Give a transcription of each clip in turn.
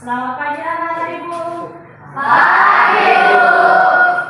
Selamat pagi anak-anak Ibu. Pagi, Bu.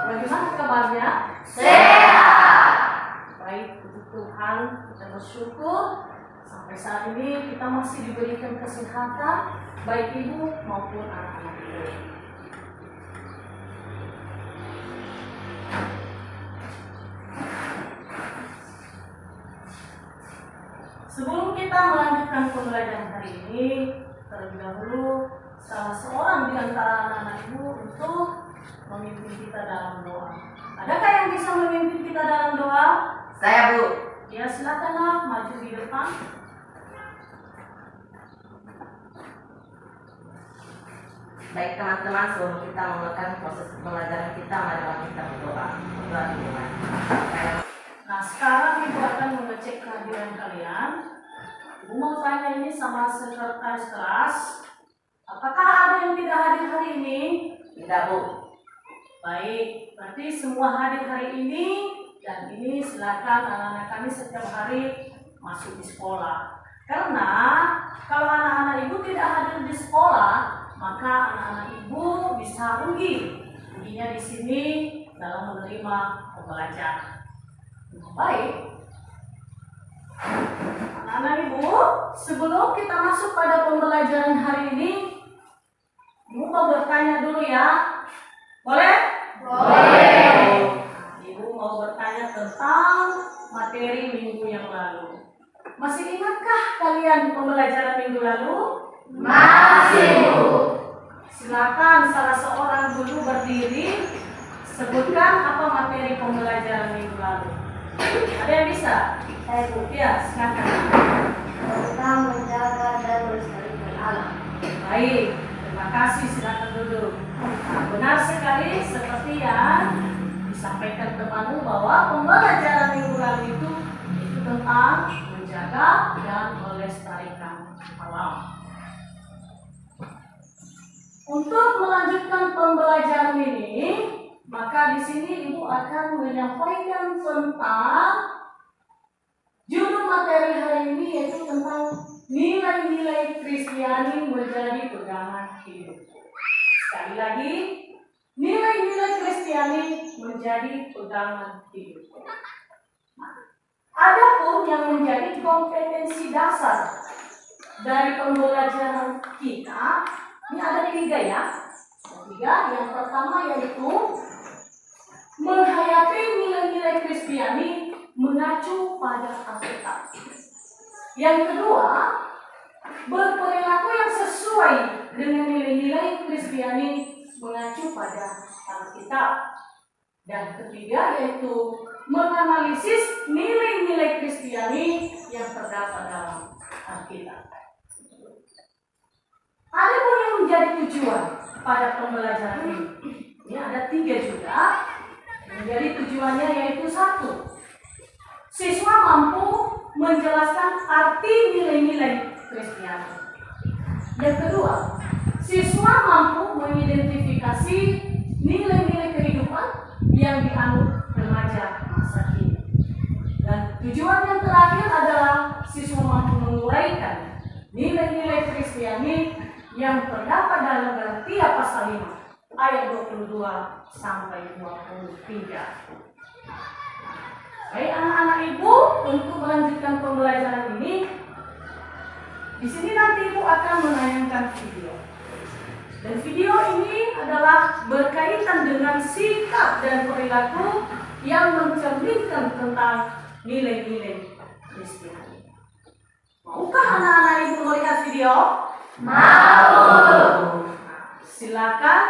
Bagaimana kabarnya? Sehat. Baik, puji Tuhan, kita bersyukur sampai saat ini kita masih diberikan kesehatan baik Ibu maupun anak-anak Ibu. Sebelum kita melanjutkan pembelajaran hari ini, terlebih dahulu salah seorang di antara anak-anak Ibu untuk memimpin kita dalam doa. Adakah yang bisa memimpin kita dalam doa? Saya, Bu. Ya, silakanlah maju di depan. Baik teman-teman, sebelum kita memulakan proses pembelajaran kita, marilah kita berdoa. Berdoa dimulai. Nah, sekarang Ibu akan mengecek kehadiran kalian. Ibu mau tanya ini sama sekretaris kelas. Apakah ada yang tidak hadir hari ini? Tidak, Bu. Baik, berarti semua hadir hari ini. Dan ini silakan anak-anak kami setiap hari masuk di sekolah. Karena kalau anak-anak Ibu tidak hadir di sekolah, maka anak-anak Ibu bisa rugi. Ruginya di sini dalam menerima pembelajaran. Baik, anak-anak Ibu, sebelum kita masuk pada pembelajaran hari ini, Ibu mau bertanya dulu ya. Boleh? Boleh. Ibu mau bertanya tentang materi minggu yang lalu. Masih ingatkah kalian pembelajaran minggu lalu? Masih, Bu. Silakan salah seorang dulu berdiri, sebutkan apa materi pembelajaran minggu lalu. Ada yang bisa? Saya, Bu. Ya, silakan. Tentang menjaga dan melestarikan alam. Baik, terima kasih, silakan duduk. Nah, benar sekali seperti yang disampaikan temanmu bahwa pembelajaran minggu lalu itu tentang menjaga dan melestarikan alam. Untuk melanjutkan pembelajaran ini, maka di sini Ibu akan menyampaikan tentang judul materi hari ini, yaitu tentang nilai-nilai Kristiani menjadi pegangan hidup. Sekali lagi, nilai-nilai Kristiani menjadi pegangan hidup. Adapun yang menjadi kompetensi dasar dari pembelajaran kita, ini ada 3 ya. Yang pertama yaitu menghayati nilai-nilai Kristiani mengacu pada Alkitab. Yang kedua, berperilaku yang sesuai dengan nilai-nilai Kristiani mengacu pada Alkitab. Dan ketiga yaitu menganalisis nilai-nilai Kristiani yang terdapat dalam Alkitab. Ada pun yang menjadi tujuan pada pembelajaran ini. Ini ada 3 juga. Menjadi tujuannya yaitu 1. Siswa mampu menjelaskan arti nilai-nilai Kristiani. Yang kedua, siswa mampu mengidentifikasi nilai-nilai kehidupan yang dianut remaja masa kini. Dan tujuan yang terakhir adalah siswa mampu menguraikan nilai-nilai Kristiani yang terdapat dalam Galatia pasal 5 ayat 22 sampai 23. Baik anak-anak Ibu, untuk melanjutkan pembelajaran ini, di sini nanti Ibu akan menayangkan video. Dan video ini adalah berkaitan dengan sikap dan perilaku yang mencerminkan tentang nilai-nilai Kristiani. Maukah anak-anak Ibu melihat video? Mau. Silakan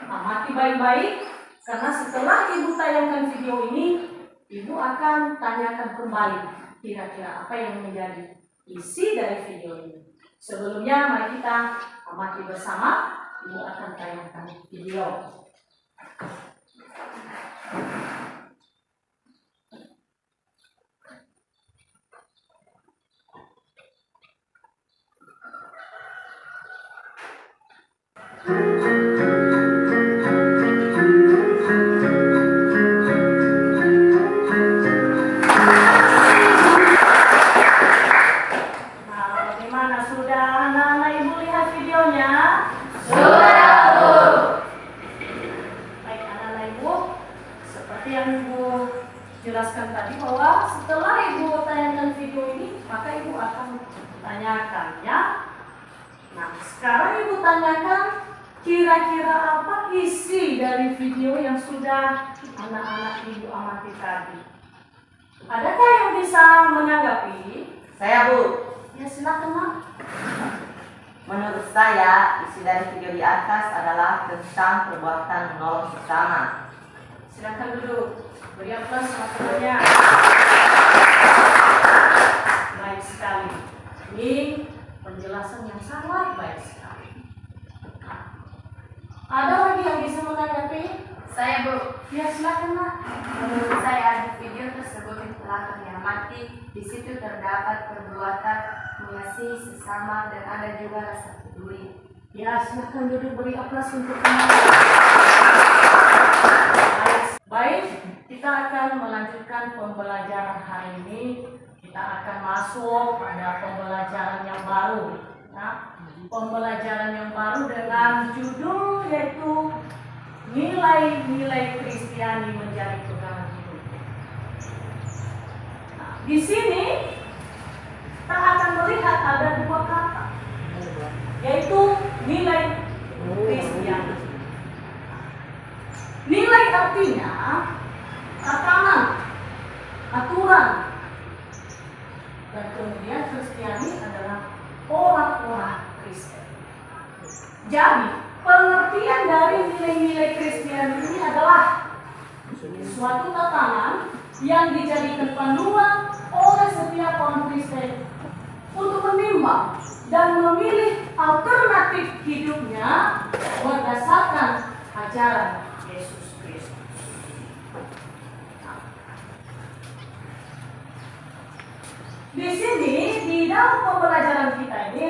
amati baik-baik, karena setelah Ibu tayangkan video ini, Ibu akan tanyakan kembali kira-kira apa yang menjadi isi dari video ini. Sebelumnya mari kita amati bersama. Ibu akan tayangkan video. Nah, bagaimana sudah anak-anak Ibu lihat videonya? Saudaraku. Baik anak-anak Ibu, seperti yang Ibu jelaskan tadi bahwa setelah Ibu tayangkan video ini, maka Ibu akan tanyakan ya. Nah, sekarang Ibu tanyakan kira-kira apa isi dari video yang sudah anak-anak Ibu amati tadi. Adakah yang bisa menanggapi? Saya, Bu. Ya silakan, Mak. Menurut saya, isi dari video di atas adalah tentang perbuatan menolong sesama. Silakan duduk. Beri aplaus sama temannya. Baik sekali. Ini penjelasan yang sangat baik sekali. Ada lagi yang bisa menanggapi? Saya, Bu. Ya silakan, Mak. Menurut saya di video tersebut yang telah kami amati, di situ terdapat perbuatan mengasihi sesama dan ada juga rasa peduli. Ya silakan duduk, beri aplaus untuk teman. Baik, kita akan melanjutkan pembelajaran hari ini. Kita akan masuk pada pembelajaran yang baru. Ya. Pembelajaran yang baru dengan judul yaitu nilai-nilai Kristiani menjadi pegangan hidup. Nah, di sini kita akan melihat ada dua kata, yaitu nilai Kristiani. Nilai artinya tatanan, aturan, dan kemudian Kristiani adalah orang-orang Kristen. Jadi pengertian dari nilai-nilai Kristiani ini adalah suatu tatanan yang dijadikan panduan oleh setiap orang Kristen untuk menimbang dan memilih alternatif hidupnya berdasarkan ajaran Yesus Kristus. Di sini, di dalam pembelajaran kita ini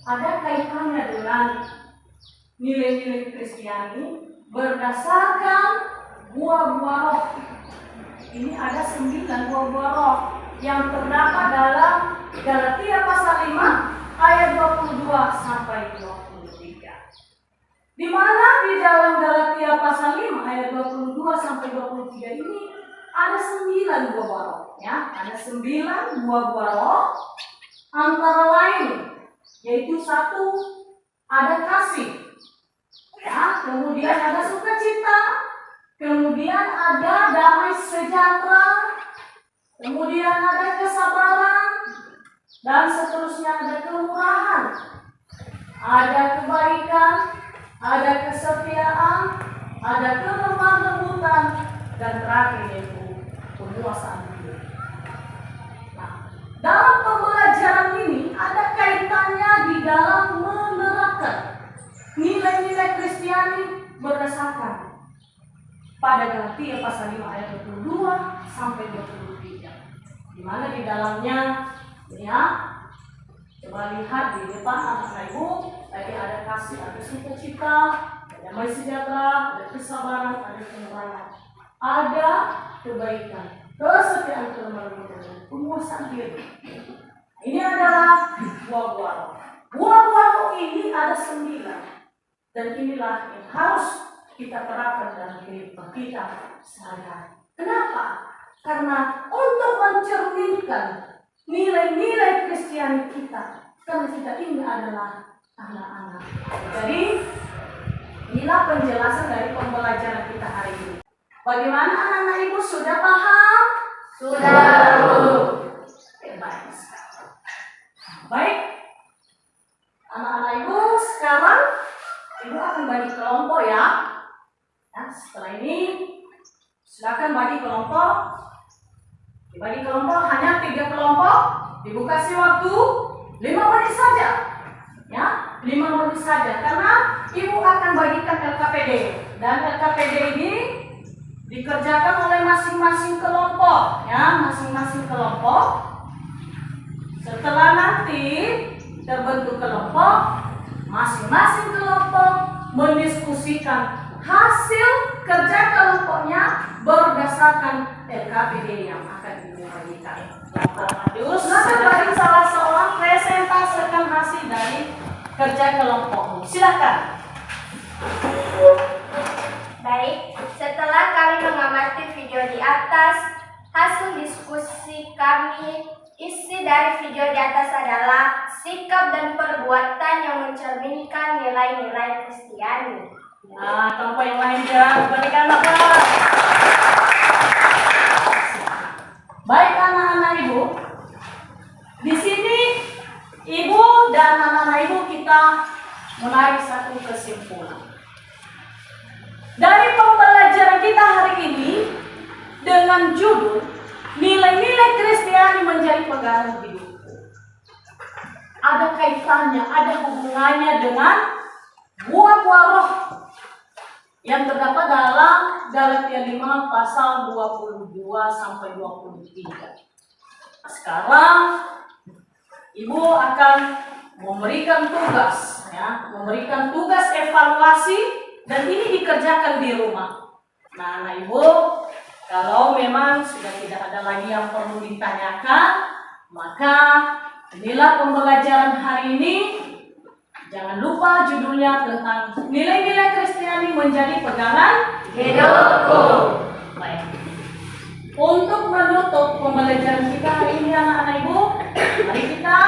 ada kaitannya dengan nilai-nilai Kristiani berdasarkan buah-buah roh. Ini ada 9 buah-buah roh yang terdapat dalam Galatia pasal 5 ayat 22 sampai 23. Di mana di dalam Galatia pasal 5 ayat 22 sampai 23 ini ada 9 buah roh, ya. Ada 9 buah roh, antara lain yaitu satu, ada kasih, ya. Kemudian ada sukacita, kemudian ada damai sejahtera, kemudian ada kesabaran, dan seterusnya ada kemurahan, ada kebaikan, ada kesetiaan, ada kelemah lembutan, dan terakhir yaitu penguasaan diri. Nah, dalam pembelajaran ini ada kaitannya di dalam menerapkan nilai-nilai Kristiani berdasarkan pada Galatia pasal 5 ayat 22 sampai 23. Di mana di dalamnya ya, coba lihat di depan anak ibu, tadi ada kasih, ada sukacita, ada damai sejahtera, ada kesabaran, ada kemurahan, ada kebaikan, kesetiaan, kelemah lembutan, dan penguasaan diri. Ini adalah buah-buah roh. Buah-buah roh ini ada 9, dan inilah yang harus kita terapkan dalam kehidupan kita sehari-hari. Kenapa? Karena untuk mencerminkan nilai-nilai Kristiani kita, karena kita ini adalah anak-anak. Jadi inilah penjelasan dari pembelajaran kita hari ini. Bagaimana anak-anak ibu, sudah paham? Sudah, Bu. Baik. Baik, anak-anak ibu, sekarang ibu akan bagi kelompok ya. Nah, setelah ini silakan bagi kelompok. Dibagi kelompok hanya 3 kelompok. Ibu kasih waktu 5 menit saja. Ya, 5 menit saja. Karena ibu akan bagikan LKPD, dan LKPD ini dikerjakan oleh masing-masing kelompok, ya, masing-masing kelompok. Setelah nanti terbentuk kelompok, masing-masing kelompok mendiskusikan hasil kerja kelompoknya berdasarkan LKPD yang akan dibagikan. Silakan bagi salah seorang presentasikan hasil dari kerja kelompokmu. Silakan. Baik, setelah kami mengamati video di atas, hasil diskusi kami, isi dari video di atas adalah sikap dan perbuatan yang mencerminkan nilai-nilai Kristiani. Nah, kelompok yang lain ya, berikan aplaus. Baik anak-anak ibu, di sini ibu dan anak-anak ibu kita menarik satu kesimpulan. Dari pembelajaran kita hari ini dengan judul nilai-nilai Kristiani menjadi pegangan hidupku. Ada kaitannya, ada hubungannya dengan buah-buah roh yang terdapat dalam Galatia 5 pasal 22 sampai 23. Sekarang ibu akan memberikan tugas, ya, memberikan tugas evaluasi dan ini dikerjakan di rumah. Nah, anak ibu, kalau memang sudah tidak ada lagi yang perlu ditanyakan, maka inilah pembelajaran hari ini. Jangan lupa judulnya tentang nilai-nilai Kristiani menjadi pegangan hidupku. Baik. Untuk menutup pembelajaran kita hari ini anak-anak ibu, mari kita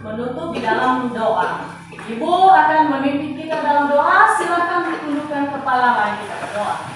menutup di dalam doa. Ibu akan memimpin kita dalam doa. Silakan tundukkan kepala, mari kita berdoa.